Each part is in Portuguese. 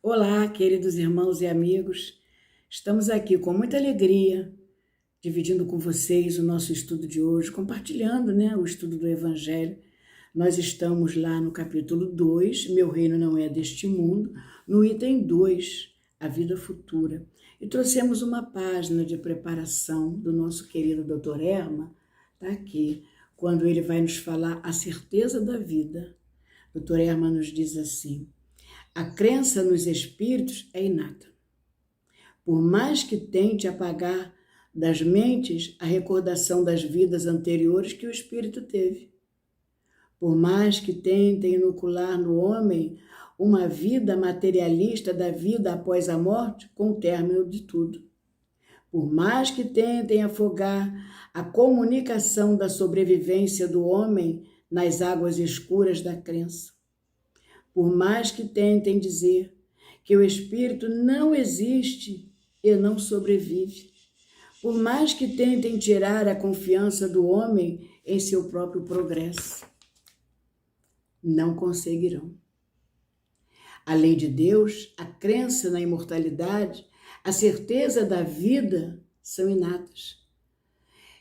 Olá, queridos irmãos e amigos. Estamos aqui com muita alegria, dividindo com vocês o nosso estudo de hoje, compartilhando, o estudo do Evangelho. Nós estamos lá no capítulo 2, Meu Reino Não É Deste Mundo, no item 2, A Vida Futura. E trouxemos uma página de preparação do nosso querido Dr. Erma, está aqui, quando ele vai nos falar a certeza da vida. Dr. Erma nos diz assim: a crença nos espíritos é inata. Por mais que tente apagar das mentes a recordação das vidas anteriores que o espírito teve, por mais que tentem inocular no homem uma vida materialista da vida após a morte com o término de tudo, por mais que tentem afogar a comunicação da sobrevivência do homem nas águas escuras da crença, por mais que tentem dizer que o espírito não existe e não sobrevive, por mais que tentem tirar a confiança do homem em seu próprio progresso, não conseguirão. A lei de Deus, a crença na imortalidade, a certeza da vida são inatas.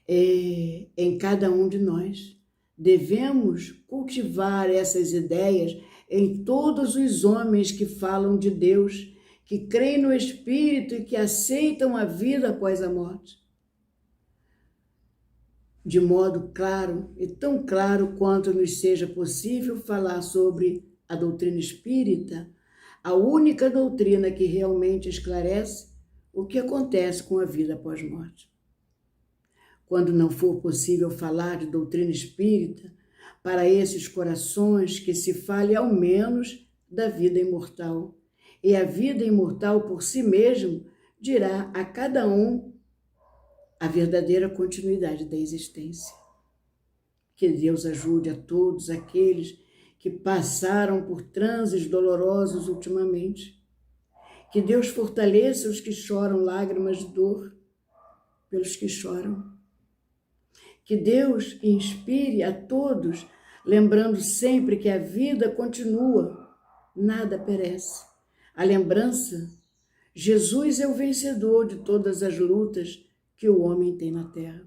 Em cada um de nós. Devemos cultivar essas ideias em todos os homens que falam de Deus, que creem no Espírito e que aceitam a vida após a morte. De modo claro e tão claro quanto nos seja possível falar sobre a doutrina espírita, a única doutrina que realmente esclarece o que acontece com a vida após morte. Quando não for possível falar de doutrina espírita, para esses corações que se fale ao menos da vida imortal. E a vida imortal por si mesmo dirá a cada um a verdadeira continuidade da existência. Que Deus ajude a todos aqueles que passaram por transes dolorosos ultimamente. Que Deus fortaleça os que choram lágrimas de dor pelos que choram. Que Deus inspire a todos, lembrando sempre que a vida continua, nada perece. A lembrança, Jesus é o vencedor de todas as lutas que o homem tem na terra.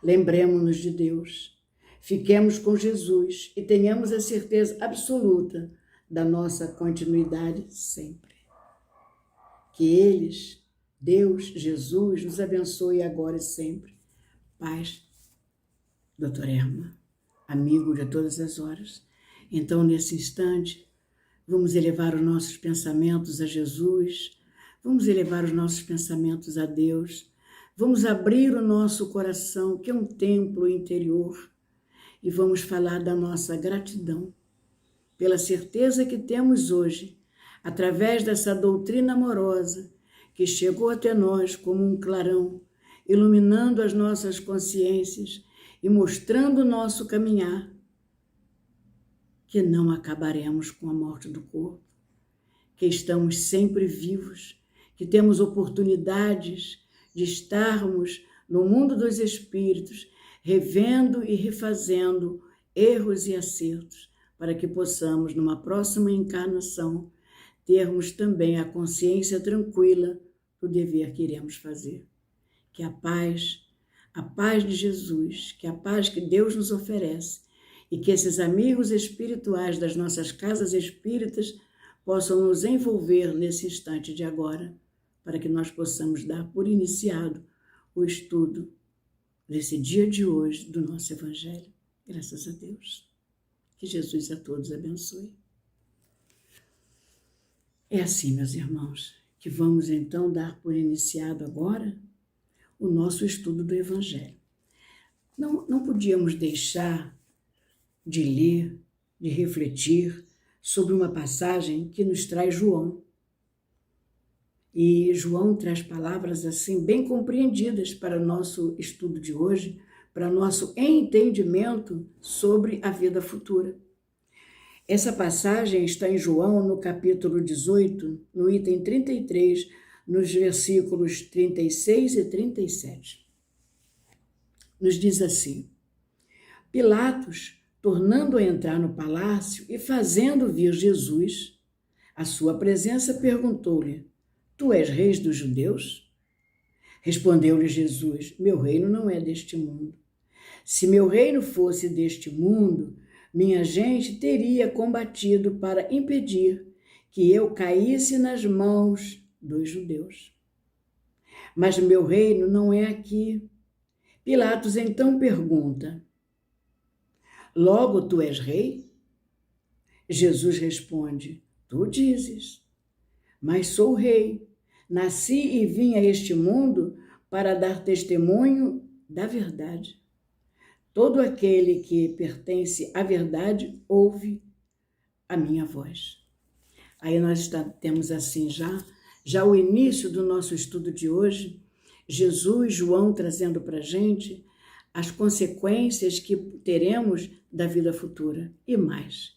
Lembremos-nos de Deus, fiquemos com Jesus e tenhamos a certeza absoluta da nossa continuidade sempre. Que eles, Deus, Jesus, nos abençoe agora e sempre. Paz, Dr. Erma, amigo de todas as horas. Então, nesse instante, vamos elevar os nossos pensamentos a Jesus, vamos elevar os nossos pensamentos a Deus, vamos abrir o nosso coração, que é um templo interior, e vamos falar da nossa gratidão pela certeza que temos hoje, através dessa doutrina amorosa que chegou até nós como um clarão, iluminando as nossas consciências e mostrando o nosso caminhar, que não acabaremos com a morte do corpo, que estamos sempre vivos, que temos oportunidades de estarmos no mundo dos espíritos, revendo e refazendo erros e acertos, para que possamos, numa próxima encarnação, termos também a consciência tranquila do dever que iremos fazer. Que a paz de Jesus, que a paz que Deus nos oferece e que esses amigos espirituais das nossas casas espíritas possam nos envolver nesse instante de agora, para que nós possamos dar por iniciado o estudo desse dia de hoje do nosso Evangelho. Graças a Deus. Que Jesus a todos abençoe. É assim, meus irmãos, que vamos então dar por iniciado agora o nosso estudo do Evangelho. Não podíamos deixar de ler, de refletir sobre uma passagem que nos traz João. E João traz palavras assim bem compreendidas para o nosso estudo de hoje, para nosso entendimento sobre a vida futura. Essa passagem está em João, no capítulo 18, no item 33, nos versículos 36 e 37. Nos diz assim: Pilatos, tornando a entrar no palácio e fazendo vir Jesus, À sua presença, perguntou-lhe: Tu és rei dos judeus? Respondeu-lhe Jesus: Meu reino não é deste mundo. Se meu reino fosse deste mundo, minha gente teria combatido para impedir que eu caísse nas mãos dos judeus. Mas meu reino não é aqui. Pilatos então pergunta: Logo tu és rei? Jesus responde: Tu dizes. Mas sou rei. Nasci e vim a este mundo para dar testemunho da verdade. Todo aquele que pertence à verdade ouve a minha voz. Aí nós temos assim já o início do nosso estudo de hoje, Jesus, João trazendo para a gente as consequências que teremos da vida futura e mais.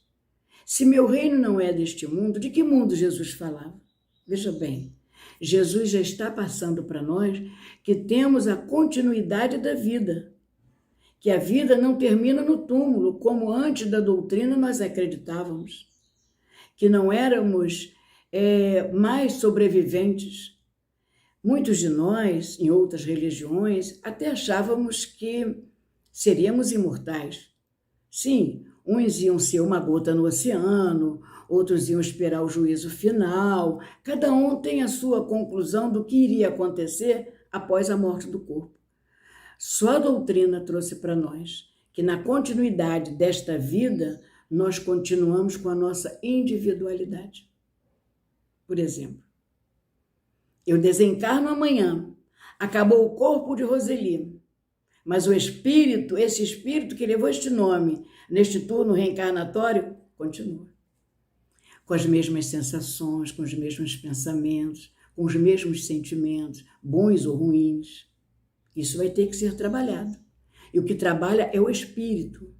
Se meu reino não é deste mundo, de que mundo Jesus falava? Veja bem, Jesus já está passando para nós que temos a continuidade da vida, que a vida não termina no túmulo, como antes da doutrina nós acreditávamos, que não éramos mais sobreviventes. Muitos de nós, em outras religiões, até achávamos que seríamos imortais. Sim, uns iam ser uma gota no oceano, outros iam esperar o juízo final. Cada um tem a sua conclusão do que iria acontecer após a morte do corpo. Só a doutrina trouxe para nós que na continuidade desta vida, nós continuamos com a nossa individualidade. Por exemplo, eu desencarno amanhã, acabou o corpo de Roseli, mas o espírito, esse espírito que levou este nome neste turno reencarnatório, continua. Com as mesmas sensações, com os mesmos pensamentos, com os mesmos sentimentos, bons ou ruins. Isso vai ter que ser trabalhado. E o que trabalha é o espírito.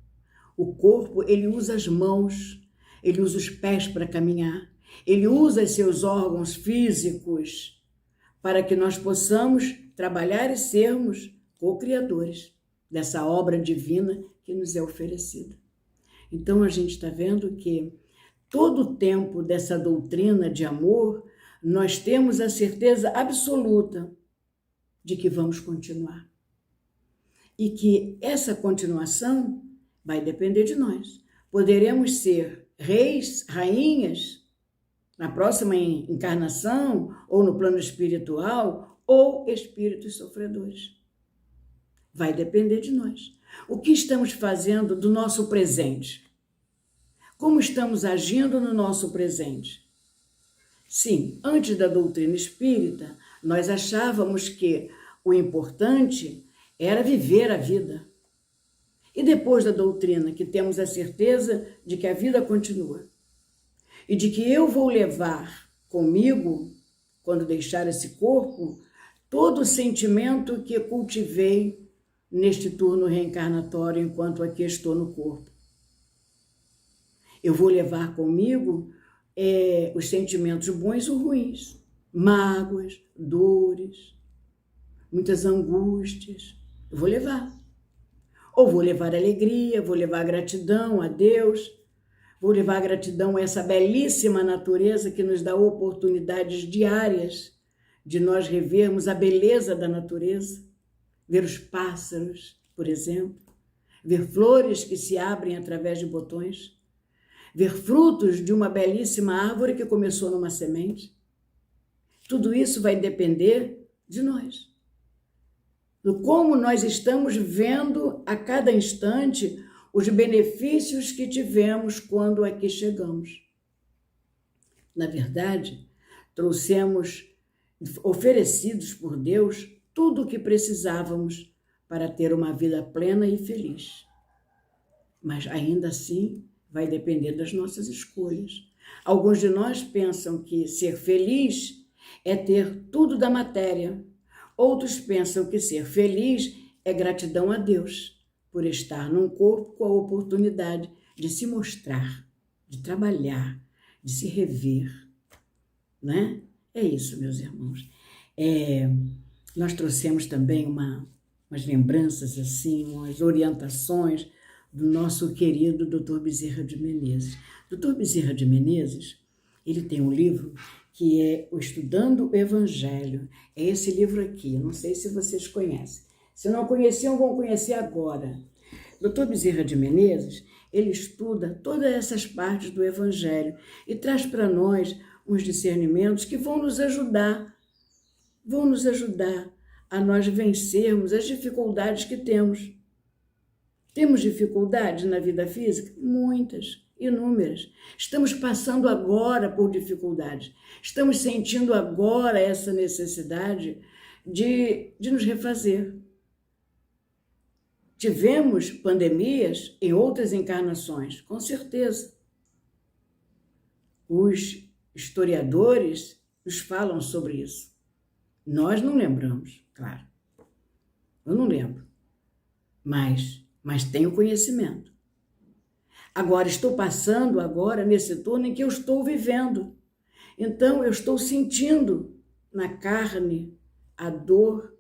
O corpo, ele usa as mãos, ele usa os pés para caminhar, ele usa os seus órgãos físicos para que nós possamos trabalhar e sermos co-criadores dessa obra divina que nos é oferecida. Então, a gente está vendo que todo o tempo dessa doutrina de amor, nós temos a certeza absoluta de que vamos continuar. E que essa continuação vai depender de nós. Poderemos ser reis, rainhas, na próxima encarnação, ou no plano espiritual, ou espíritos sofredores. Vai depender de nós. O que estamos fazendo do nosso presente? Como estamos agindo no nosso presente? Sim, antes da doutrina espírita, nós achávamos que o importante era viver a vida. E depois da doutrina, que temos a certeza de que a vida continua e de que eu vou levar comigo, quando deixar esse corpo, todo o sentimento que cultivei neste turno reencarnatório enquanto aqui estou no corpo. Eu vou levar comigo os sentimentos bons ou ruins, mágoas, dores, muitas angústias. Eu vou levar. Ou vou levar alegria, vou levar gratidão a Deus, vou levar gratidão a essa belíssima natureza que nos dá oportunidades diárias de nós revermos a beleza da natureza, ver os pássaros, por exemplo, ver flores que se abrem através de botões, ver frutos de uma belíssima árvore que começou numa semente. Tudo isso vai depender de nós. Do como nós estamos vendo a cada instante os benefícios que tivemos quando aqui chegamos. Na verdade, trouxemos, oferecidos por Deus, tudo o que precisávamos para ter uma vida plena e feliz. Mas ainda assim, vai depender das nossas escolhas. Alguns de nós pensam que ser feliz é ter tudo da matéria. Outros pensam que ser feliz é gratidão a Deus por estar num corpo com a oportunidade de se mostrar, de trabalhar, de se rever, né? É isso, meus irmãos. Nós trouxemos também umas lembranças, assim, umas orientações do nosso querido Dr. Bezerra de Menezes. Dr. Bezerra de Menezes, ele tem um livro que é o Estudando o Evangelho. É esse livro aqui, não sei se vocês conhecem. Se não conheciam, vão conhecer agora. Dr. Bezerra de Menezes, ele estuda todas essas partes do Evangelho e traz para nós uns discernimentos que vão nos ajudar a nós vencermos as dificuldades que temos. Temos dificuldades na vida física? Muitas, inúmeras. Estamos passando agora por dificuldades. Estamos sentindo agora essa necessidade de nos refazer. Tivemos pandemias em outras encarnações, com certeza. Os historiadores nos falam sobre isso. Nós não lembramos, claro. Eu não lembro, mas tenho conhecimento. Agora, estou passando agora nesse turno em que eu estou vivendo. Então, eu estou sentindo na carne a dor,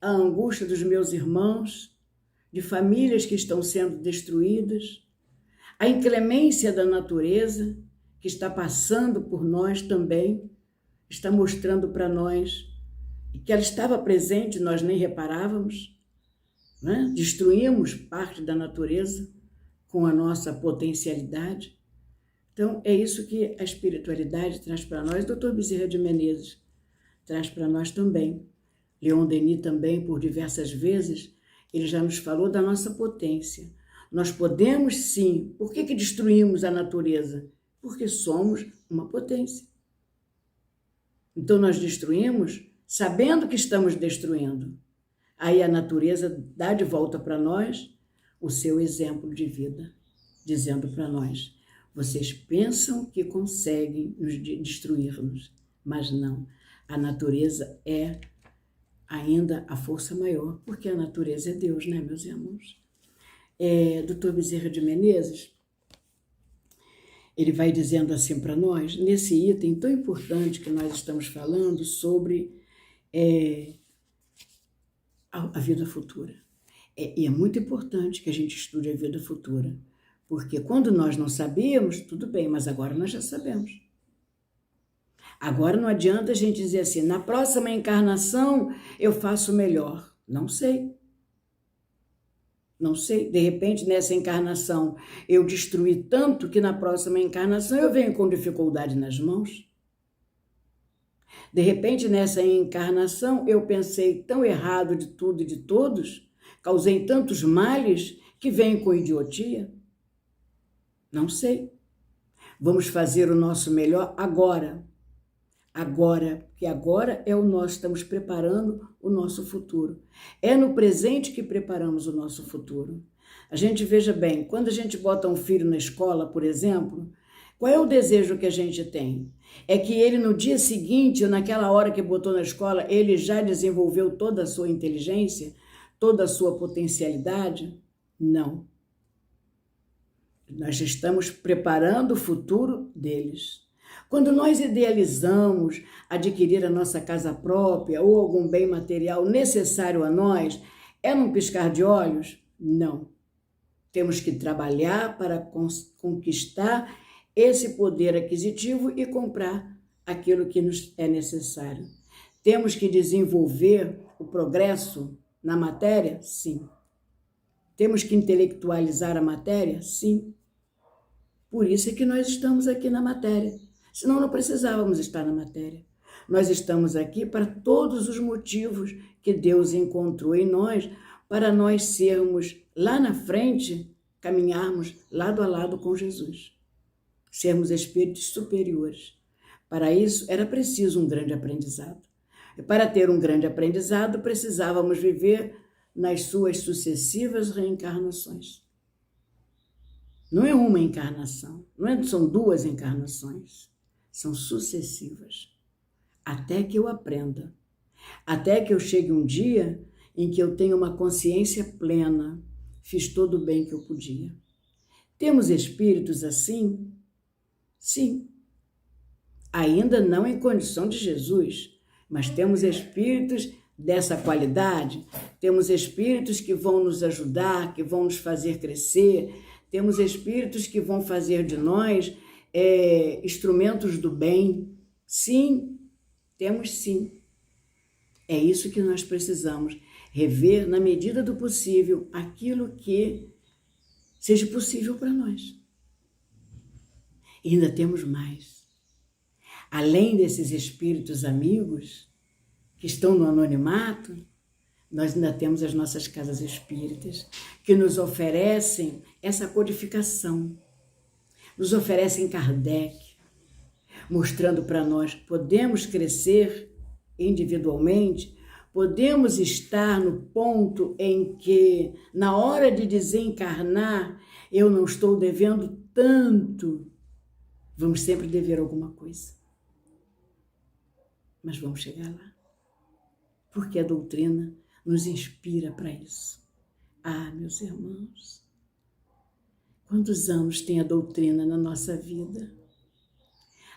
a angústia dos meus irmãos, de famílias que estão sendo destruídas, a inclemência da natureza que está passando por nós também, está mostrando para nós que ela estava presente, nós nem reparávamos, né? Destruímos parte da natureza com a nossa potencialidade. Então, é isso que a espiritualidade traz para nós. Dr. Bezerra de Menezes traz para nós também. Leon Denis também, por diversas vezes, ele já nos falou da nossa potência. Nós podemos sim. Por que destruímos a natureza? Porque somos uma potência. Então, nós destruímos sabendo que estamos destruindo. Aí a natureza dá de volta para nós o seu exemplo de vida, dizendo para nós: vocês pensam que conseguem nos destruir-nos, mas não. A natureza é ainda a força maior, porque a natureza é Deus, né, meus irmãos? Dr. Bezerra de Menezes, ele vai dizendo assim para nós, nesse item tão importante que nós estamos falando sobre a vida futura. E é muito importante que a gente estude a vida futura, porque quando nós não sabíamos, tudo bem, mas agora nós já sabemos. Agora não adianta a gente dizer assim, na próxima encarnação eu faço melhor. Não sei. Não sei. De repente, nessa encarnação, eu destruí tanto que na próxima encarnação eu venho com dificuldade nas mãos. De repente, nessa encarnação, eu pensei tão errado de tudo e de todos, causei tantos males que venho com idiotia. Não sei. Vamos fazer o nosso melhor agora. Agora, porque agora é o nosso, estamos preparando o nosso futuro. É no presente que preparamos o nosso futuro. A gente veja bem, quando a gente bota um filho na escola, por exemplo, qual é o desejo que a gente tem? É que ele no dia seguinte, ou naquela hora que botou na escola, ele já desenvolveu toda a sua inteligência, toda a sua potencialidade? Não. Nós estamos preparando o futuro deles. Quando nós idealizamos adquirir a nossa casa própria ou algum bem material necessário a nós, é num piscar de olhos? Não. Temos que trabalhar para conquistar esse poder aquisitivo e comprar aquilo que nos é necessário. Temos que desenvolver o progresso na matéria? Sim. Temos que intelectualizar a matéria? Sim. Por isso é que nós estamos aqui na matéria. Senão não precisávamos estar na matéria. Nós estamos aqui para todos os motivos que Deus encontrou em nós, para nós sermos lá na frente, caminharmos lado a lado com Jesus. Sermos espíritos superiores. Para isso era preciso um grande aprendizado. E para ter um grande aprendizado, precisávamos viver nas suas sucessivas reencarnações. Não é uma encarnação, são duas encarnações. São sucessivas, até que eu aprenda, até que eu chegue um dia em que eu tenha uma consciência plena, fiz todo o bem que eu podia. Temos espíritos assim? Sim. Ainda não em condição de Jesus, mas temos espíritos dessa qualidade, temos espíritos que vão nos ajudar, que vão nos fazer crescer, temos espíritos que vão fazer de nós instrumentos do bem. Sim, temos sim. É isso que nós precisamos, rever na medida do possível aquilo que seja possível para nós. E ainda temos mais. Além desses espíritos amigos que estão no anonimato, nós ainda temos as nossas casas espíritas que nos oferecem essa codificação, nos oferecem Kardec, mostrando para nós que podemos crescer individualmente, podemos estar no ponto em que, na hora de desencarnar, eu não estou devendo tanto. Vamos sempre dever alguma coisa. Mas vamos chegar lá. Porque a doutrina nos inspira para isso. Ah, meus irmãos, quantos anos tem a doutrina na nossa vida?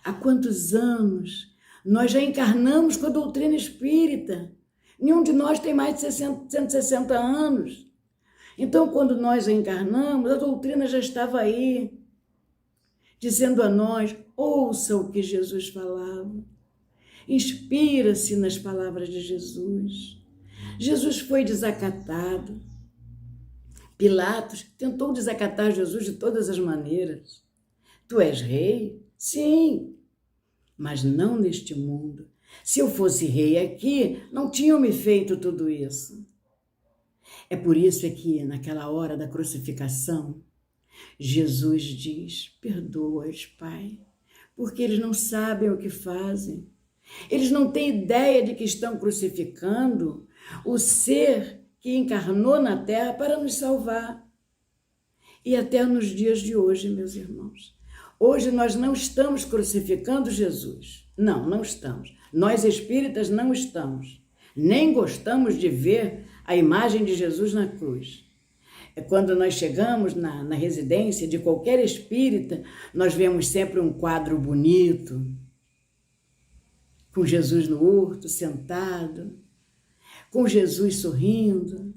Há quantos anos nós já encarnamos com a doutrina espírita? Nenhum de nós tem mais de 160 anos. Então, quando nós encarnamos, a doutrina já estava aí, dizendo a nós, ouça o que Jesus falava. Inspira-se nas palavras de Jesus. Jesus foi desacatado. Pilatos tentou desacatar Jesus de todas as maneiras. Tu és rei? Sim, mas não neste mundo. Se eu fosse rei aqui, não tinham me feito tudo isso. É por isso que, naquela hora da crucificação, Jesus diz, perdoa-os, Pai, porque eles não sabem o que fazem. Eles não têm ideia de que estão crucificando o ser que encarnou na terra para nos salvar. E até nos dias de hoje, meus irmãos, hoje nós não estamos crucificando Jesus. Não, não estamos. Nós espíritas não estamos. Nem gostamos de ver a imagem de Jesus na cruz. É quando nós chegamos na residência de qualquer espírita, nós vemos sempre um quadro bonito, com Jesus no horto, sentado, com Jesus sorrindo.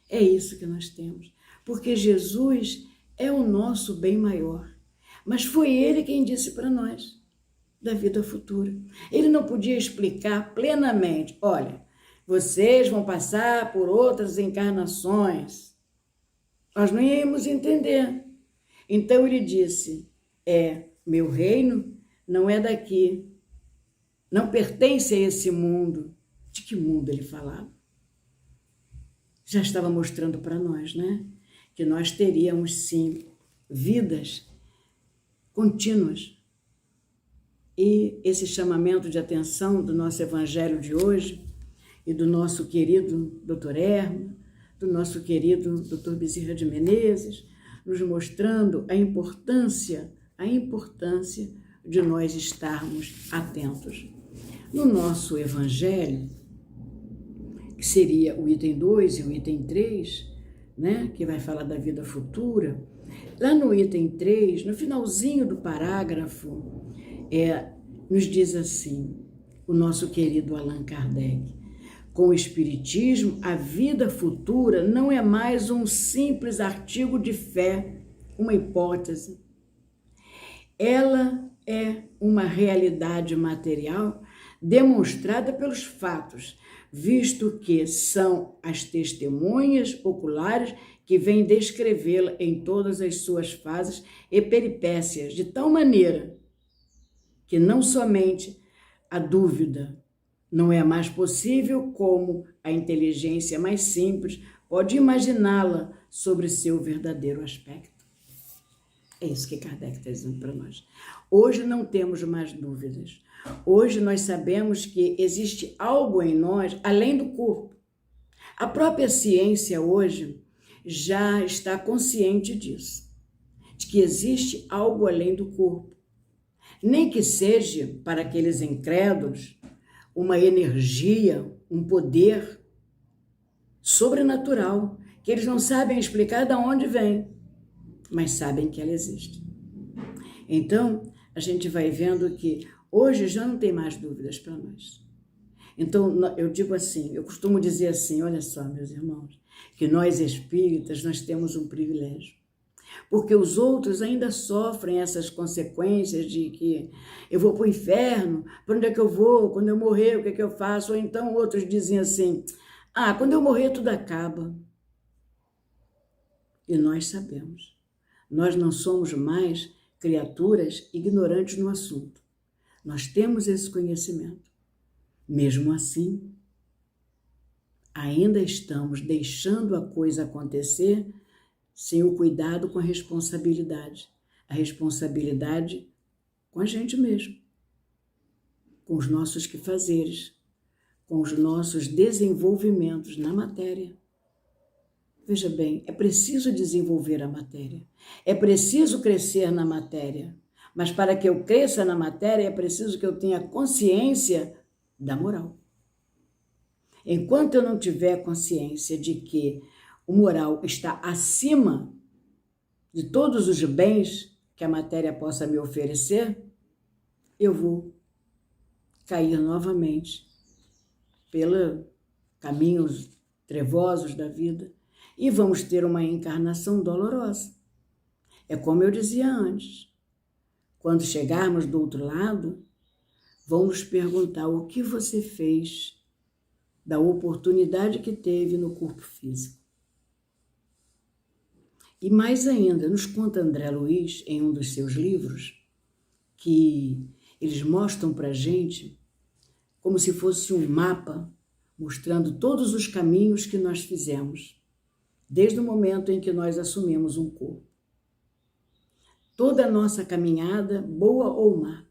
É isso que nós temos, porque Jesus é o nosso bem maior. Mas foi Ele quem disse para nós da vida futura. Ele não podia explicar plenamente, olha, vocês vão passar por outras encarnações. Nós não íamos entender. Então Ele disse, meu reino não é daqui, não pertence a esse mundo. De que mundo Ele falava? Já estava mostrando para nós, né? Que nós teríamos, sim, vidas contínuas. E esse chamamento de atenção do nosso evangelho de hoje e do nosso querido Dr. Hermo, do nosso querido Dr. Bezerra de Menezes, nos mostrando a importância de nós estarmos atentos. No nosso evangelho, que seria o item 2 e o item 3, né, que vai falar da vida futura, lá no item 3, no finalzinho do parágrafo, nos diz assim, o nosso querido Allan Kardec, com o Espiritismo, a vida futura não é mais um simples artigo de fé, uma hipótese. Ela é uma realidade material demonstrada pelos fatos, visto que são as testemunhas oculares que vêm descrevê-la em todas as suas fases e peripécias, de tal maneira que não somente a dúvida não é mais possível, como a inteligência mais simples pode imaginá-la sobre seu verdadeiro aspecto. É isso que Kardec está dizendo para nós. Hoje não temos mais dúvidas. Hoje nós sabemos que existe algo em nós além do corpo. A própria ciência hoje já está consciente disso, de que existe algo além do corpo. Nem que seja para aqueles incrédulos uma energia, um poder sobrenatural, que eles não sabem explicar de onde vem, mas sabem que ela existe. Então, a gente vai vendo que hoje já não tem mais dúvidas para nós. Então, eu digo assim, eu costumo dizer assim, olha só, meus irmãos, que nós espíritas, nós temos um privilégio. Porque os outros ainda sofrem essas consequências de que eu vou para o inferno, para onde é que eu vou? Quando eu morrer, o que é que eu faço? Ou então outros dizem assim, quando eu morrer tudo acaba. E nós sabemos, nós não somos mais criaturas ignorantes no assunto. Nós temos esse conhecimento. Mesmo assim, ainda estamos deixando a coisa acontecer sem o cuidado com a responsabilidade. A responsabilidade com a gente mesmo, com os nossos quefazeres, com os nossos desenvolvimentos na matéria. Veja bem, é preciso desenvolver a matéria, é preciso crescer na matéria, mas para que eu cresça na matéria é preciso que eu tenha consciência da moral. Enquanto eu não tiver consciência de que o moral está acima de todos os bens que a matéria possa me oferecer, eu vou cair novamente pelos caminhos trevosos da vida e vamos ter uma encarnação dolorosa. É como eu dizia antes, quando chegarmos do outro lado, vão nos perguntar o que você fez da oportunidade que teve no corpo físico. E mais ainda, nos conta André Luiz, em um dos seus livros, que eles mostram para a gente como se fosse um mapa mostrando todos os caminhos que nós fizemos, desde o momento em que nós assumimos um corpo. Toda a nossa caminhada, boa ou má.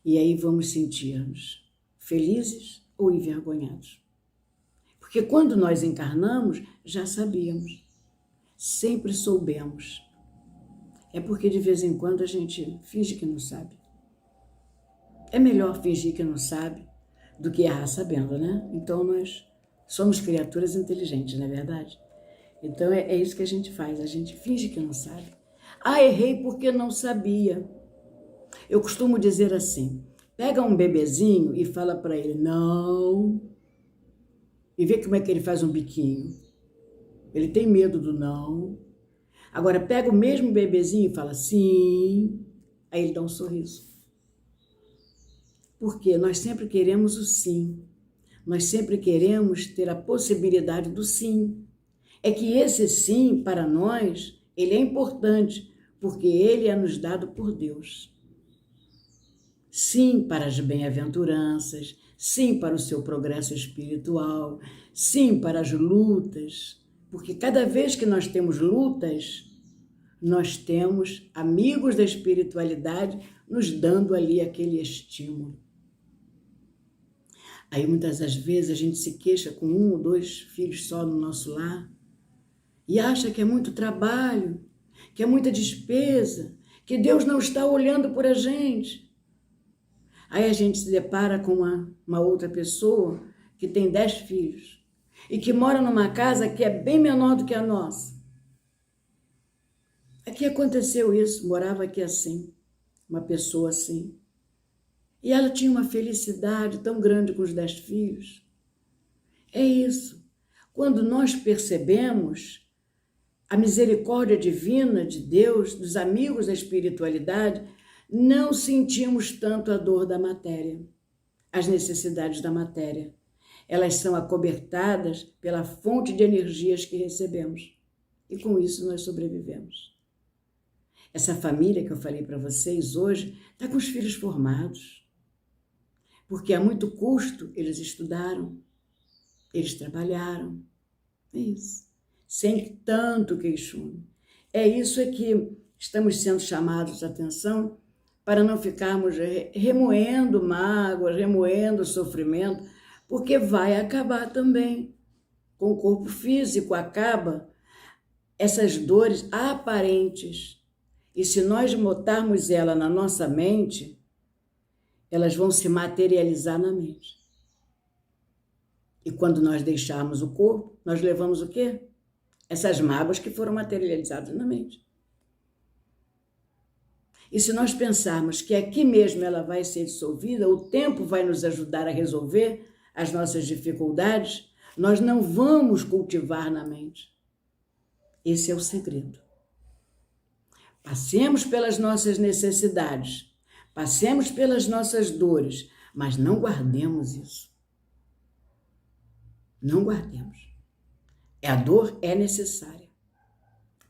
E aí vamos sentir-nos felizes ou envergonhados. Porque quando nós encarnamos, já sabíamos, sempre soubemos. É porque de vez em quando a gente finge que não sabe. É melhor fingir que não sabe do que errar sabendo, né? Então nós somos criaturas inteligentes, não é verdade? Então é isso que a gente faz, a gente finge que não sabe. Errei porque não sabia. Eu costumo dizer assim, pega um bebezinho e fala para ele, não, e vê como é que ele faz um biquinho. Ele tem medo do não. Agora pega o mesmo bebezinho e fala sim, aí ele dá um sorriso. Porque nós sempre queremos o sim, nós sempre queremos ter a possibilidade do sim. É que esse sim, para nós, ele é importante, porque ele é nos dado por Deus. Sim para as bem-aventuranças, sim para o seu progresso espiritual, sim para as lutas, porque cada vez que nós temos lutas, nós temos amigos da espiritualidade nos dando ali aquele estímulo. Aí muitas das vezes a gente se queixa com 1 ou 2 filhos só no nosso lar e acha que é muito trabalho, que é muita despesa, que Deus não está olhando por a gente. Aí a gente se depara com uma outra pessoa que tem 10 filhos e que mora numa casa que é bem menor do que a nossa. Aqui aconteceu isso, morava aqui assim, uma pessoa assim. E ela tinha uma felicidade tão grande com os 10 filhos. É isso. Quando nós percebemos a misericórdia divina de Deus, dos amigos da espiritualidade, não sentimos tanto a dor da matéria, as necessidades da matéria. Elas são acobertadas pela fonte de energias que recebemos. E com isso nós sobrevivemos. Essa família que eu falei para vocês hoje está com os filhos formados. Porque a muito custo eles estudaram, eles trabalharam. É isso. Sem tanto queixume. É isso que estamos sendo chamados a atenção para não ficarmos remoendo mágoas, remoendo sofrimento, porque vai acabar também. Com o corpo físico acaba essas dores aparentes. E se nós botarmos ela na nossa mente, elas vão se materializar na mente. E quando nós deixarmos o corpo, nós levamos o quê? Essas mágoas que foram materializadas na mente. E se nós pensarmos que aqui mesmo ela vai ser dissolvida, o tempo vai nos ajudar a resolver as nossas dificuldades, nós não vamos cultivar na mente. Esse é o segredo. Passemos pelas nossas necessidades, passemos pelas nossas dores, mas não guardemos isso. Não guardemos. A dor é necessária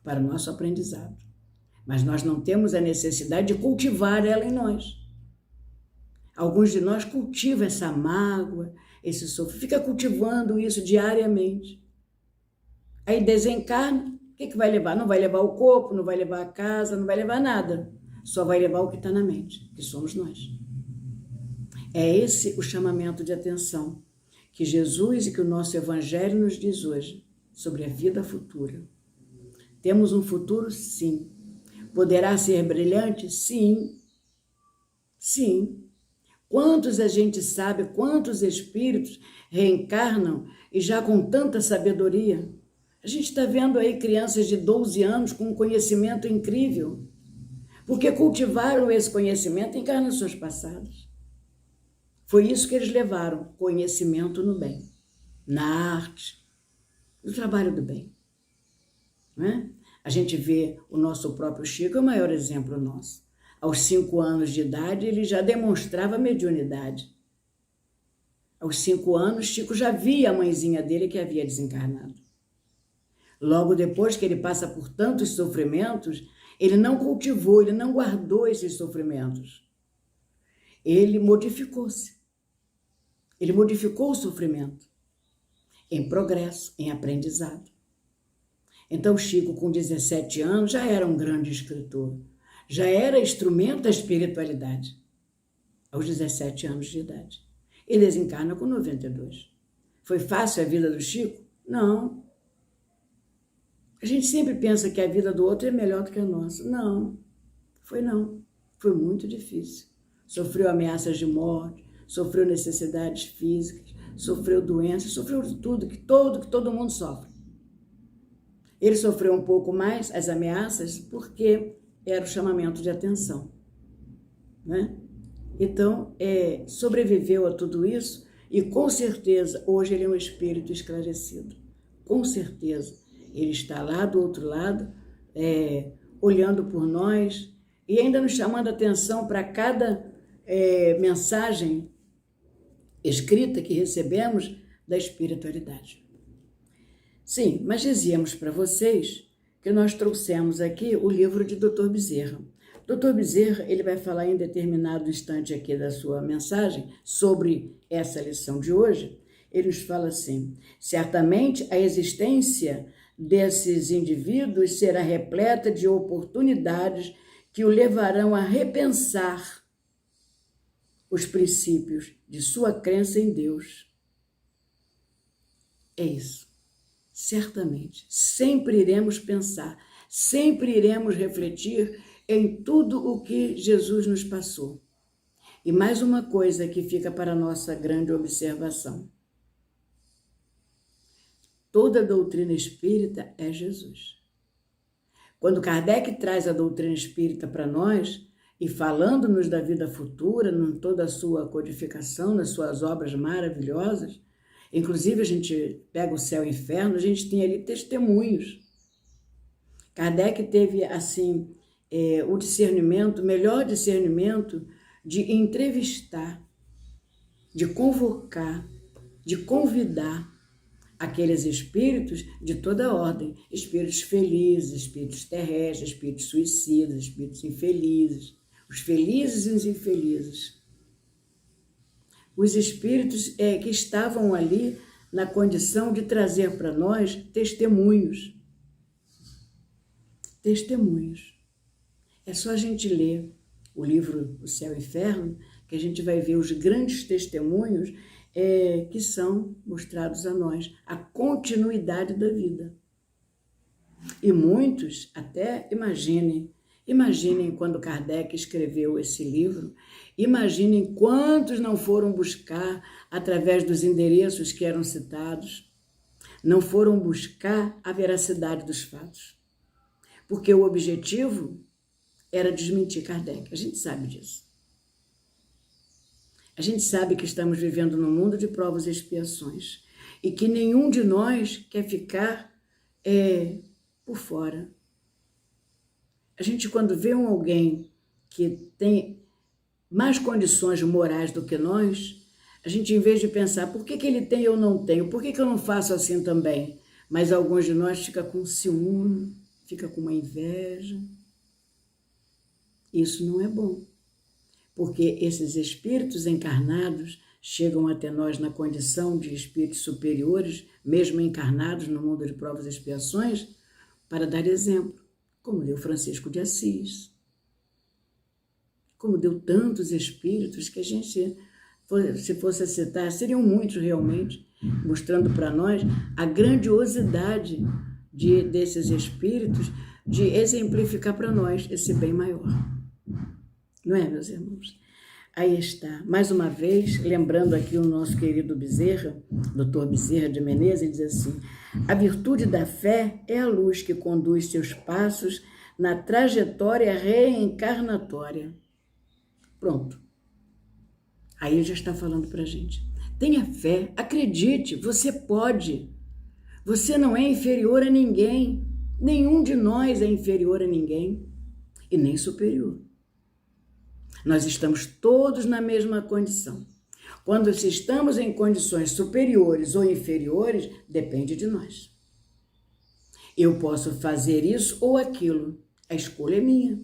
para o nosso aprendizado, mas nós não temos a necessidade de cultivar ela em nós. Alguns de nós cultivam essa mágoa, esse sofrimento, fica cultivando isso diariamente. Aí desencarna, o que vai levar? Não vai levar o corpo, não vai levar a casa, não vai levar nada. Só vai levar o que está na mente, que somos nós. É esse o chamamento de atenção que Jesus e que o nosso Evangelho nos diz hoje sobre a vida futura. Temos um futuro? Sim. Poderá ser brilhante? Sim. Sim. Quantos a gente sabe, quantos espíritos reencarnam e já com tanta sabedoria? A gente está vendo aí crianças de 12 anos com um conhecimento incrível, porque cultivaram esse conhecimento em encarnações passadas. Foi isso que eles levaram, conhecimento no bem, na arte, no trabalho do bem. Não é? A gente vê o nosso próprio Chico, é o maior exemplo nosso. Aos 5 anos de idade, ele já demonstrava mediunidade. Aos 5 anos, Chico já via a mãezinha dele que havia desencarnado. Logo depois que ele passa por tantos sofrimentos, ele não cultivou, ele não guardou esses sofrimentos. Ele modificou-se. Ele modificou o sofrimento em progresso, em aprendizado. Então, Chico, com 17 anos, já era um grande escritor. Já era instrumento da espiritualidade, aos 17 anos de idade. Ele desencarna com 92. Foi fácil a vida do Chico? Não. A gente sempre pensa que a vida do outro é melhor do que a nossa. Não. Foi muito difícil. Sofreu ameaças de morte, sofreu necessidades físicas, sofreu doenças, sofreu de tudo que todo mundo sofre. Ele sofreu um pouco mais as ameaças porque era o chamamento de atenção, né? Então, sobreviveu a tudo isso e, com certeza, hoje ele é um espírito esclarecido. Com certeza, ele está lá do outro lado, olhando por nós e ainda nos chamando a atenção para cada mensagem escrita que recebemos da espiritualidade. Sim, mas dizíamos para vocês que nós trouxemos aqui o livro de Dr. Bezerra. Dr. Bezerra, ele vai falar em determinado instante aqui da sua mensagem sobre essa lição de hoje. Ele nos fala assim: certamente a existência desses indivíduos será repleta de oportunidades que o levarão a repensar os princípios de sua crença em Deus. É isso. Certamente, sempre iremos pensar, sempre iremos refletir em tudo o que Jesus nos passou. E mais uma coisa que fica para a nossa grande observação. Toda a doutrina espírita é Jesus. Quando Kardec traz a doutrina espírita para nós, e falando-nos da vida futura, em toda a sua codificação, nas suas obras maravilhosas, inclusive, a gente pega o céu e o inferno, a gente tem ali testemunhos. Kardec teve, assim, o discernimento, o melhor discernimento de entrevistar, de convocar, de convidar aqueles espíritos de toda ordem. Espíritos felizes, espíritos terrestres, espíritos suicidas, espíritos infelizes, os felizes e os infelizes. Os espíritos que estavam ali na condição de trazer para nós testemunhos. Testemunhos. É só a gente ler o livro O Céu e o Inferno, que a gente vai ver os grandes testemunhos que são mostrados a nós, a continuidade da vida. E muitos até imaginem quando Kardec escreveu esse livro, imaginem quantos não foram buscar, através dos endereços que eram citados, não foram buscar a veracidade dos fatos. Porque o objetivo era desmentir Kardec, a gente sabe disso. A gente sabe que estamos vivendo num mundo de provas e expiações e que nenhum de nós quer ficar por fora. A A gente, quando vê alguém que tem mais condições morais do que nós, a gente, em vez de pensar, por que ele tem e eu não tenho? Por que eu não faço assim também? Mas alguns de nós ficam com ciúme, fica com uma inveja. Isso não é bom, porque esses espíritos encarnados chegam até nós na condição de espíritos superiores, mesmo encarnados no mundo de provas e expiações, para dar exemplo, como deu Francisco de Assis, como deu tantos espíritos que a gente, se fosse citar, seriam muitos realmente, mostrando para nós a grandiosidade desses espíritos de exemplificar para nós esse bem maior. Não é, meus irmãos? Aí está, mais uma vez, lembrando aqui o nosso querido Bezerra, Dr. Bezerra de Menezes, ele diz assim: a virtude da fé é a luz que conduz seus passos na trajetória reencarnatória. Pronto. Aí ele já está falando para a gente. Tenha fé, acredite, você pode. Você não é inferior a ninguém. Nenhum de nós é inferior a ninguém e nem superior. Nós estamos todos na mesma condição. Quando se estamos em condições superiores ou inferiores, depende de nós. Eu posso fazer isso ou aquilo. A escolha é minha.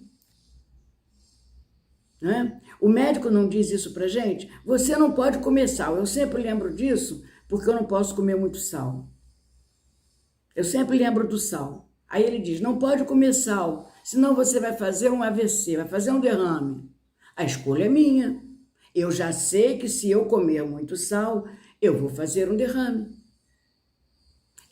Não é? O médico não diz isso pra gente? Você não pode comer sal. Eu sempre lembro disso porque eu não posso comer muito sal. Eu sempre lembro do sal. Aí ele diz, não pode comer sal, senão você vai fazer um AVC, vai fazer um derrame. A escolha é minha. Eu já sei que se eu comer muito sal, eu vou fazer um derrame.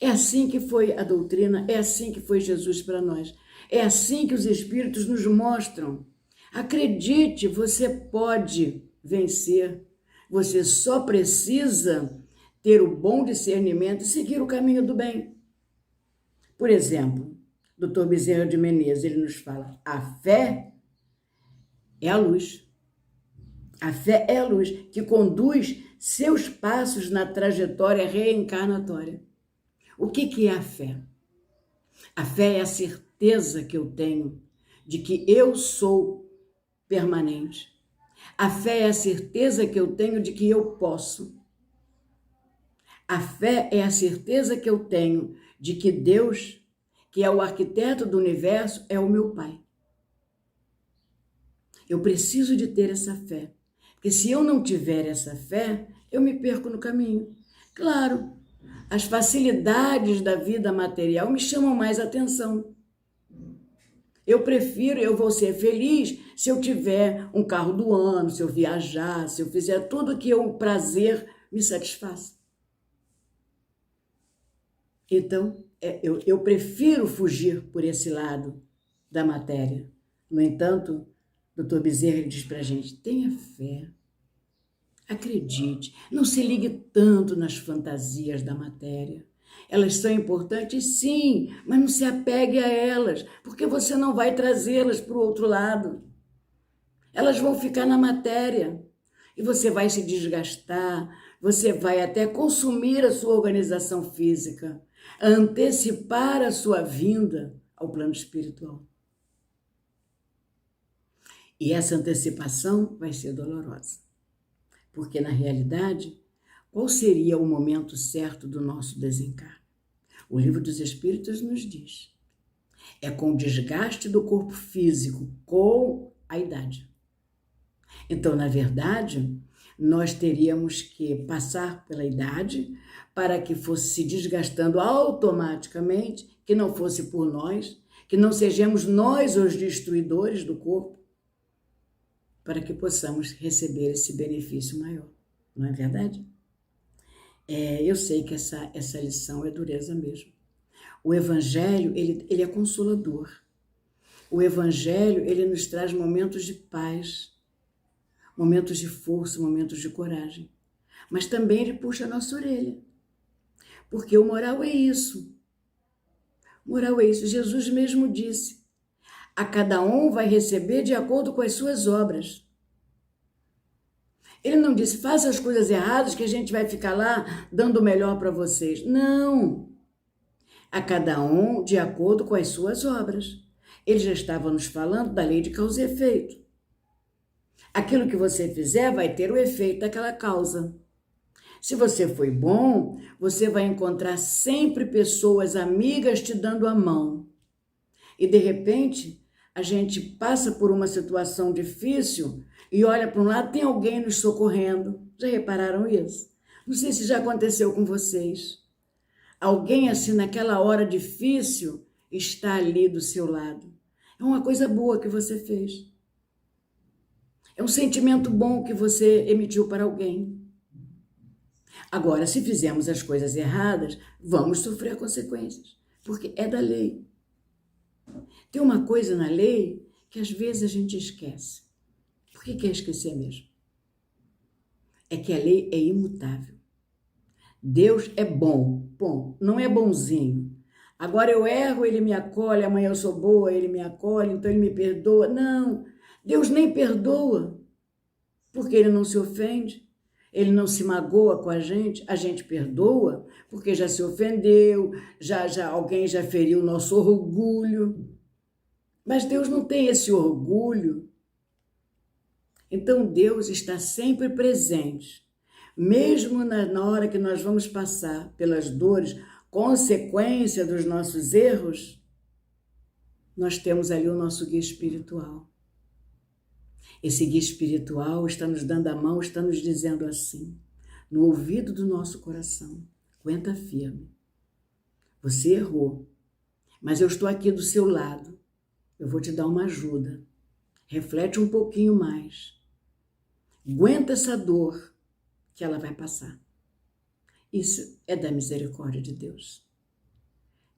É assim que foi a doutrina, é assim que foi Jesus para nós. É assim que os Espíritos nos mostram. Acredite, você pode vencer. Você só precisa ter o bom discernimento e seguir o caminho do bem. Por exemplo, Dr. Bezerra de Menezes, ele nos fala, a fé é a luz. A fé é a luz que conduz seus passos na trajetória reencarnatória. O que é a fé? A fé é a certeza que eu tenho de que eu sou permanente. A fé é a certeza que eu tenho de que eu posso. A fé é a certeza que eu tenho de que Deus, que é o arquiteto do universo, é o meu Pai. Eu preciso de ter essa fé, porque se eu não tiver essa fé, eu me perco no caminho. Claro, as facilidades da vida material me chamam mais atenção. Eu vou ser feliz se eu tiver um carro do ano, se eu viajar, se eu fizer tudo que o prazer me satisfaça. Então, eu prefiro fugir por esse lado da matéria. No entanto, Dr. Bezerra diz para a gente, tenha fé, acredite, não se ligue tanto nas fantasias da matéria. Elas são importantes, sim, mas não se apegue a elas, porque você não vai trazê-las para o outro lado. Elas vão ficar na matéria e você vai se desgastar, você vai até consumir a sua organização física, antecipar a sua vinda ao plano espiritual. E essa antecipação vai ser dolorosa, porque na realidade, qual seria o momento certo do nosso desencarne? O Livro dos Espíritos nos diz, é com o desgaste do corpo físico, com a idade. Então, na verdade, nós teríamos que passar pela idade para que fosse se desgastando automaticamente, que não fosse por nós, que não sejamos nós os destruidores do corpo, para que possamos receber esse benefício maior. Não é verdade? Eu sei que essa lição é dureza mesmo. O Evangelho, ele é consolador. O Evangelho, ele nos traz momentos de paz, momentos de força, momentos de coragem. Mas também ele puxa a nossa orelha. Porque o moral é isso. O moral é isso. Jesus mesmo disse, a cada um vai receber de acordo com as suas obras. Ele não disse, faça as coisas erradas que a gente vai ficar lá dando o melhor para vocês. Não. A cada um de acordo com as suas obras. Ele já estava nos falando da lei de causa e efeito. Aquilo que você fizer vai ter o efeito daquela causa. Se você foi bom, você vai encontrar sempre pessoas amigas te dando a mão. E de repente, a gente passa por uma situação difícil e olha para um lado, tem alguém nos socorrendo. Já repararam isso? Não sei se já aconteceu com vocês. Alguém assim naquela hora difícil está ali do seu lado. É uma coisa boa que você fez. É um sentimento bom que você emitiu para alguém. Agora, se fizermos as coisas erradas, vamos sofrer consequências, porque é da lei. Tem uma coisa na lei que às vezes a gente esquece. Por que quer esquecer mesmo? É que a lei é imutável. Deus é bom, bom, não é bonzinho. Agora eu erro, ele me acolhe, amanhã eu sou boa, ele me acolhe, então ele me perdoa. Não, Deus nem perdoa, porque ele não se ofende, ele não se magoa com a gente perdoa, porque já se ofendeu, alguém já feriu o nosso orgulho. Mas Deus não tem esse orgulho. Então Deus está sempre presente, mesmo na hora que nós vamos passar pelas dores, consequência dos nossos erros, nós temos ali o nosso guia espiritual. Esse guia espiritual está nos dando a mão, está nos dizendo assim, no ouvido do nosso coração, aguenta firme. Você errou, mas eu estou aqui do seu lado. Eu vou te dar uma ajuda. Reflete um pouquinho mais. Aguenta essa dor que ela vai passar. Isso é da misericórdia de Deus.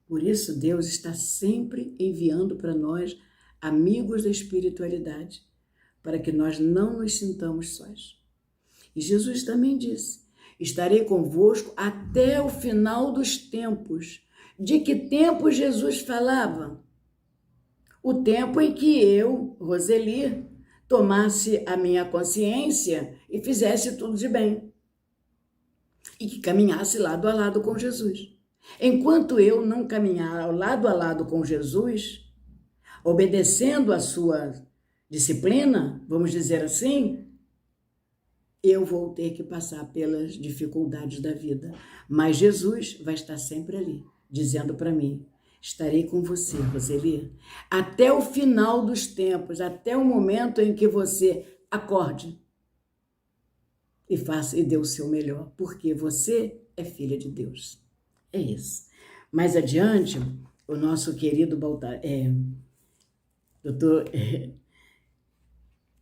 Por isso, Deus está sempre enviando para nós amigos da espiritualidade, para que nós não nos sintamos sós. E Jesus também disse, estarei convosco até o final dos tempos. De que tempo Jesus falava? O tempo em que eu, Roseli, tomasse a minha consciência e fizesse tudo de bem. E que caminhasse lado a lado com Jesus. Enquanto eu não caminhar lado a lado com Jesus, obedecendo a sua disciplina, vamos dizer assim, eu vou ter que passar pelas dificuldades da vida. Mas Jesus vai estar sempre ali, dizendo para mim, estarei com você, Roseli, até o final dos tempos, até o momento em que você acorde e dê o seu melhor, porque você é filha de Deus. É isso. Mais adiante, o nosso querido doutor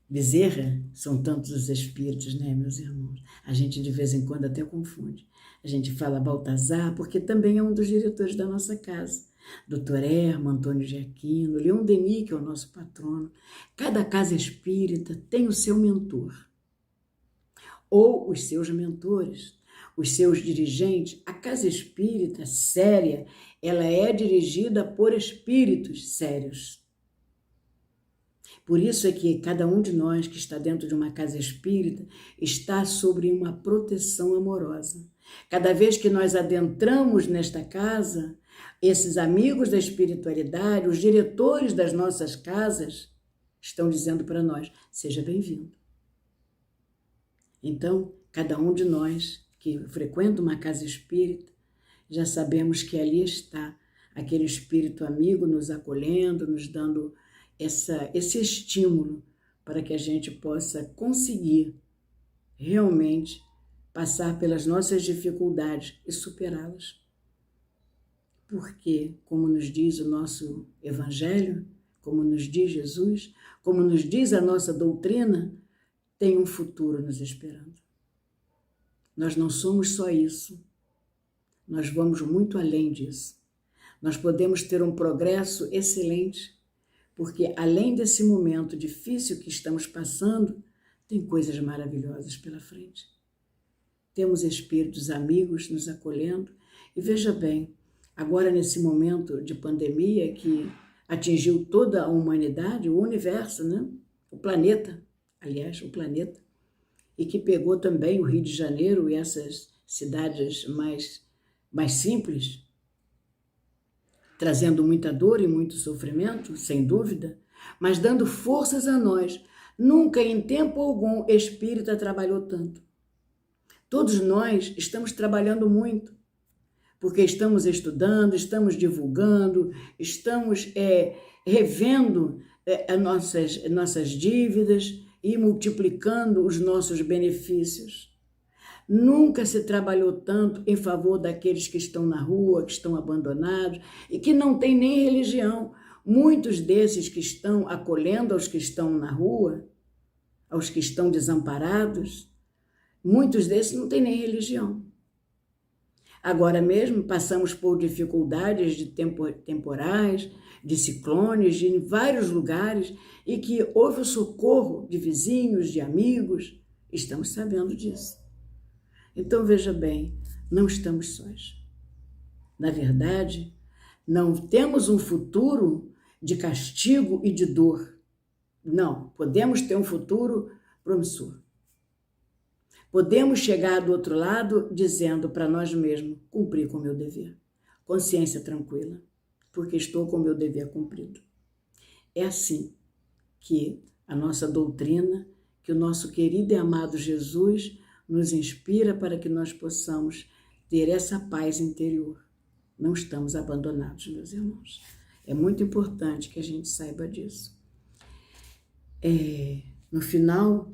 Bezerra, são tantos os espíritos, né, meus irmãos? A gente de vez em quando até confunde. A gente fala Baltazar, porque também é um dos diretores da nossa casa. Doutor Herman, Antônio de Aquino, Leon Denis, que é o nosso patrono. Cada casa espírita tem o seu mentor, ou os seus mentores, os seus dirigentes. A casa espírita séria, ela é dirigida por espíritos sérios. Por isso é que cada um de nós que está dentro de uma casa espírita está sobre uma proteção amorosa. Cada vez que nós adentramos nesta casa, esses amigos da espiritualidade, os diretores das nossas casas, estão dizendo para nós, seja bem-vindo. Então, cada um de nós que frequenta uma casa espírita, já sabemos que ali está aquele espírito amigo nos acolhendo, nos dando esse estímulo para que a gente possa conseguir realmente passar pelas nossas dificuldades e superá-las. Porque, como nos diz o nosso Evangelho, como nos diz Jesus, como nos diz a nossa doutrina, tem um futuro nos esperando. Nós não somos só isso, nós vamos muito além disso. Nós podemos ter um progresso excelente, porque além desse momento difícil que estamos passando, tem coisas maravilhosas pela frente. Temos espíritos amigos nos acolhendo, e veja bem, agora nesse momento de pandemia que atingiu toda a humanidade, o universo, né? O planeta, e que pegou também o Rio de Janeiro e essas cidades mais simples, trazendo muita dor e muito sofrimento, sem dúvida, mas dando forças a nós. Nunca em tempo algum espírita trabalhou tanto. Todos nós estamos trabalhando muito, porque estamos estudando, estamos divulgando, estamos revendo nossas dívidas e multiplicando os nossos benefícios. Nunca se trabalhou tanto em favor daqueles que estão na rua, que estão abandonados e que não têm nem religião. Muitos desses que estão acolhendo aos que estão na rua, aos que estão desamparados, muitos desses não têm nem religião. Agora mesmo passamos por dificuldades de temporais, de ciclones, em vários lugares, e que houve o socorro de vizinhos, de amigos. Estamos sabendo disso. Então, veja bem, não estamos sós. Na verdade, não temos um futuro de castigo e de dor. Não, podemos ter um futuro promissor. Podemos chegar do outro lado dizendo para nós mesmos, cumpri com o meu dever. Consciência tranquila, porque estou com o meu dever cumprido. É assim que a nossa doutrina, que o nosso querido e amado Jesus nos inspira para que nós possamos ter essa paz interior. Não estamos abandonados, meus irmãos. É muito importante que a gente saiba disso. No final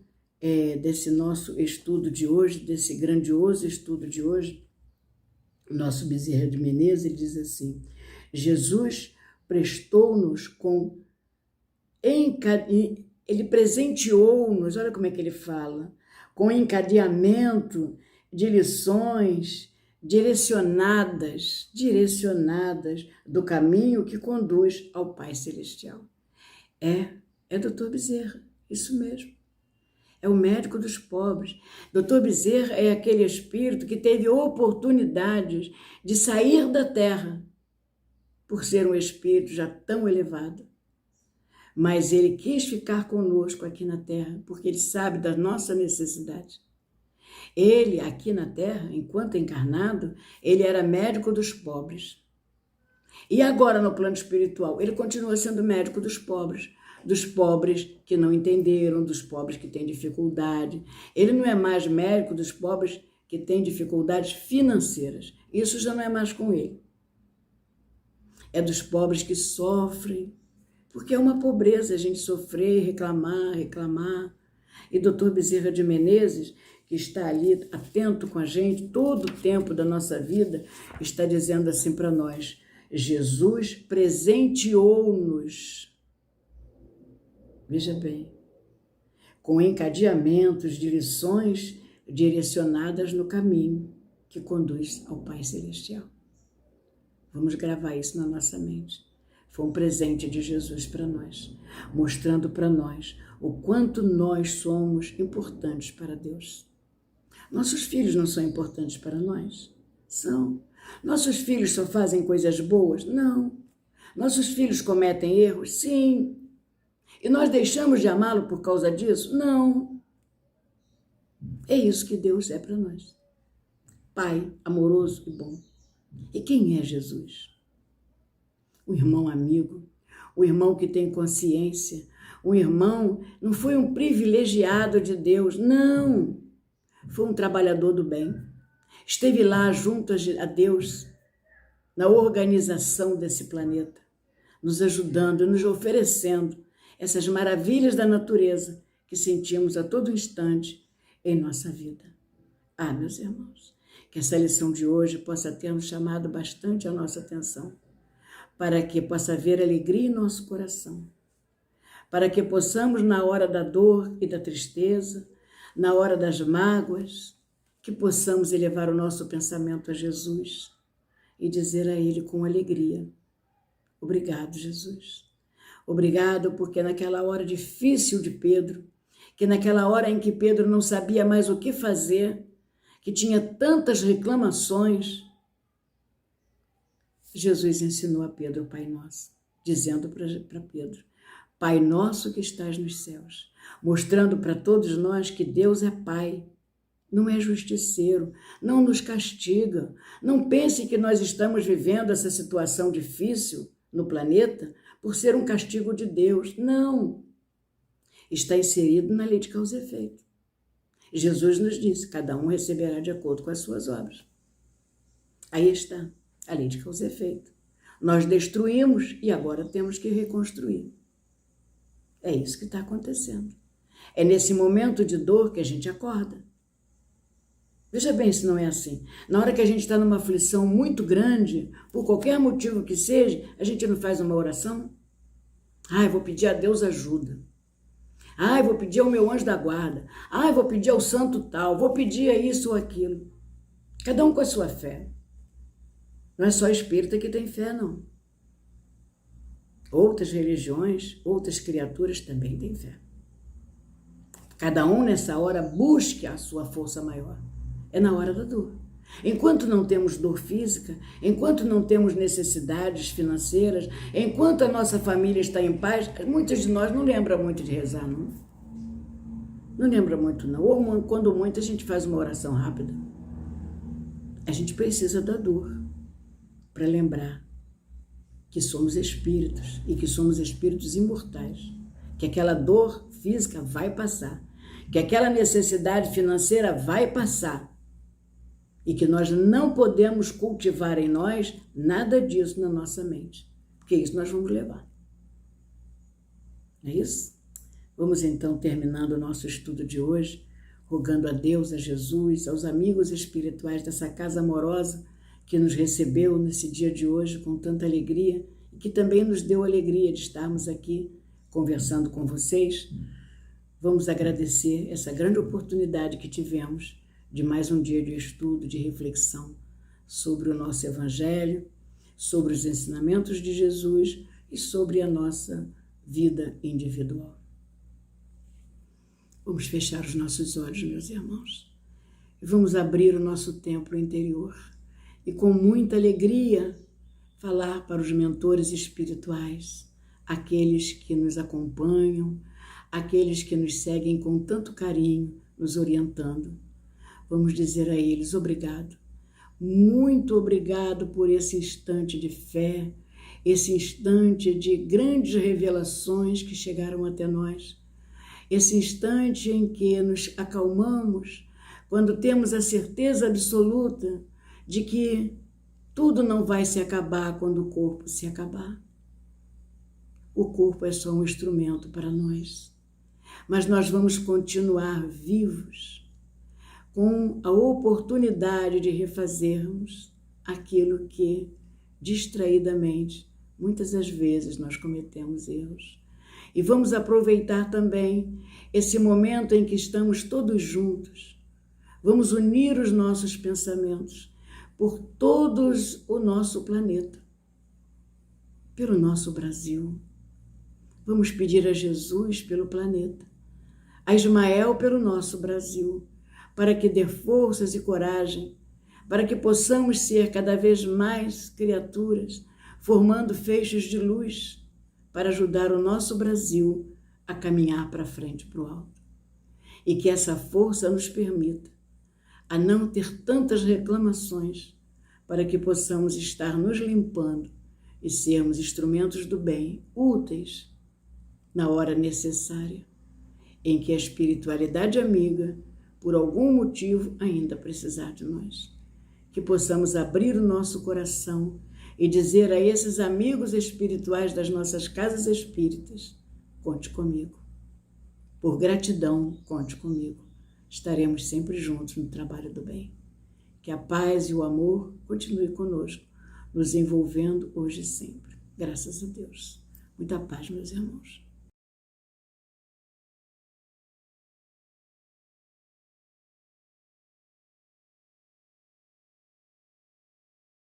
desse nosso estudo de hoje, desse grandioso estudo de hoje, o nosso Bezerra de Menezes, ele diz assim, Jesus prestou-nos ele presenteou-nos, olha como é que ele fala, com encadeamento de lições direcionadas do caminho que conduz ao Pai Celestial. É Dr. Bezerra, isso mesmo. É o médico dos pobres. Dr. Bezerra é aquele espírito que teve oportunidades de sair da terra, por ser um espírito já tão elevado. Mas ele quis ficar conosco aqui na terra, porque ele sabe da nossa necessidade. Ele, aqui na terra, enquanto encarnado, ele era médico dos pobres. E agora, no plano espiritual, ele continua sendo médico dos pobres que não entenderam, dos pobres que têm dificuldade. Ele não é mais médico dos pobres que têm dificuldades financeiras. Isso já não é mais com ele. É dos pobres que sofrem, porque é uma pobreza a gente sofrer, reclamar. E Dr. Bezerra de Menezes, que está ali atento com a gente todo o tempo da nossa vida, está dizendo assim para nós, Jesus presenteou-nos, veja bem, com encadeamentos de lições direcionadas no caminho que conduz ao Pai Celestial. Vamos gravar isso na nossa mente. Foi um presente de Jesus para nós, mostrando para nós o quanto nós somos importantes para Deus. Nossos filhos não são importantes para nós? São. Nossos filhos só fazem coisas boas? Não. Nossos filhos cometem erros? Sim. E nós deixamos de amá-lo por causa disso? Não. É isso que Deus é para nós. Pai amoroso e bom. E quem é Jesus? Um irmão amigo, um irmão que tem consciência, um irmão, não foi um privilegiado de Deus, não. Foi um trabalhador do bem. Esteve lá junto a Deus, na organização desse planeta, nos ajudando, nos oferecendo essas maravilhas da natureza que sentimos a todo instante em nossa vida. Meus irmãos, que essa lição de hoje possa ter nos chamado bastante a nossa atenção, para que possa haver alegria em nosso coração, para que possamos, na hora da dor e da tristeza, na hora das mágoas, que possamos elevar o nosso pensamento a Jesus e dizer a Ele com alegria, obrigado, Jesus. Obrigado porque naquela hora difícil de Pedro, que naquela hora em que Pedro não sabia mais o que fazer, que tinha tantas reclamações, Jesus ensinou a Pedro o Pai Nosso, dizendo para Pedro, Pai Nosso que estás nos céus, mostrando para todos nós que Deus é Pai não é justiceiro, não nos castiga. Não pense que nós estamos vivendo essa situação difícil no planeta por ser um castigo de Deus. Não. Está inserido na lei de causa e efeito. Jesus nos disse, cada um receberá de acordo com as suas obras. Aí está, a lei de causa e efeito. Nós destruímos e agora temos que reconstruir. É isso que está acontecendo. É nesse momento de dor que a gente acorda. Veja bem se não é assim. Na hora que a gente está numa aflição muito grande, por qualquer motivo que seja, a gente não faz uma oração? Ai, vou pedir a Deus ajuda. Ai, vou pedir ao meu anjo da guarda. Ai, vou pedir ao santo tal. Vou pedir a isso ou aquilo. Cada um com a sua fé. Não é só espírita que tem fé, não. Outras religiões, outras criaturas também têm fé. Cada um nessa hora busque a sua força maior. É na hora da dor. Enquanto não temos dor física, enquanto não temos necessidades financeiras, enquanto a nossa família está em paz, muitos de nós não lembram muito de rezar, não. Não lembra muito, não. Ou quando muito, a gente faz uma oração rápida. A gente precisa da dor para lembrar que somos espíritos e que somos espíritos imortais, que aquela dor física vai passar, que aquela necessidade financeira vai passar e que nós não podemos cultivar em nós nada disso na nossa mente, porque isso nós vamos levar. Não é isso? Vamos então terminando o nosso estudo de hoje, rogando a Deus, a Jesus, aos amigos espirituais dessa casa amorosa que nos recebeu nesse dia de hoje com tanta alegria e que também nos deu alegria de estarmos aqui conversando com vocês. Vamos agradecer essa grande oportunidade que tivemos de mais um dia de estudo, de reflexão sobre o nosso Evangelho, sobre os ensinamentos de Jesus e sobre a nossa vida individual. Vamos fechar os nossos olhos, meus irmãos, e vamos abrir o nosso templo interior e com muita alegria falar para os mentores espirituais, aqueles que nos acompanham, aqueles que nos seguem com tanto carinho, nos orientando. Vamos dizer a eles obrigado, muito obrigado por esse instante de fé, esse instante de grandes revelações que chegaram até nós, esse instante em que nos acalmamos, quando temos a certeza absoluta de que tudo não vai se acabar quando o corpo se acabar. O corpo é só um instrumento para nós, mas nós vamos continuar vivos, com a oportunidade de refazermos aquilo que, distraidamente, muitas das vezes nós cometemos erros. E vamos aproveitar também esse momento em que estamos todos juntos. Vamos unir os nossos pensamentos por todos o nosso planeta, pelo nosso Brasil. Vamos pedir a Jesus pelo planeta, a Ismael pelo nosso Brasil, para que dê forças e coragem, para que possamos ser cada vez mais criaturas, formando feixes de luz, para ajudar o nosso Brasil a caminhar para frente, para o alto. E que essa força nos permita a não ter tantas reclamações, para que possamos estar nos limpando e sermos instrumentos do bem, úteis na hora necessária, em que a espiritualidade amiga, por algum motivo, ainda precisar de nós. Que possamos abrir o nosso coração e dizer a esses amigos espirituais das nossas casas espíritas, conte comigo. Por gratidão, conte comigo. Estaremos sempre juntos no trabalho do bem. Que a paz e o amor continue conosco, nos envolvendo hoje e sempre. Graças a Deus. Muita paz, meus irmãos.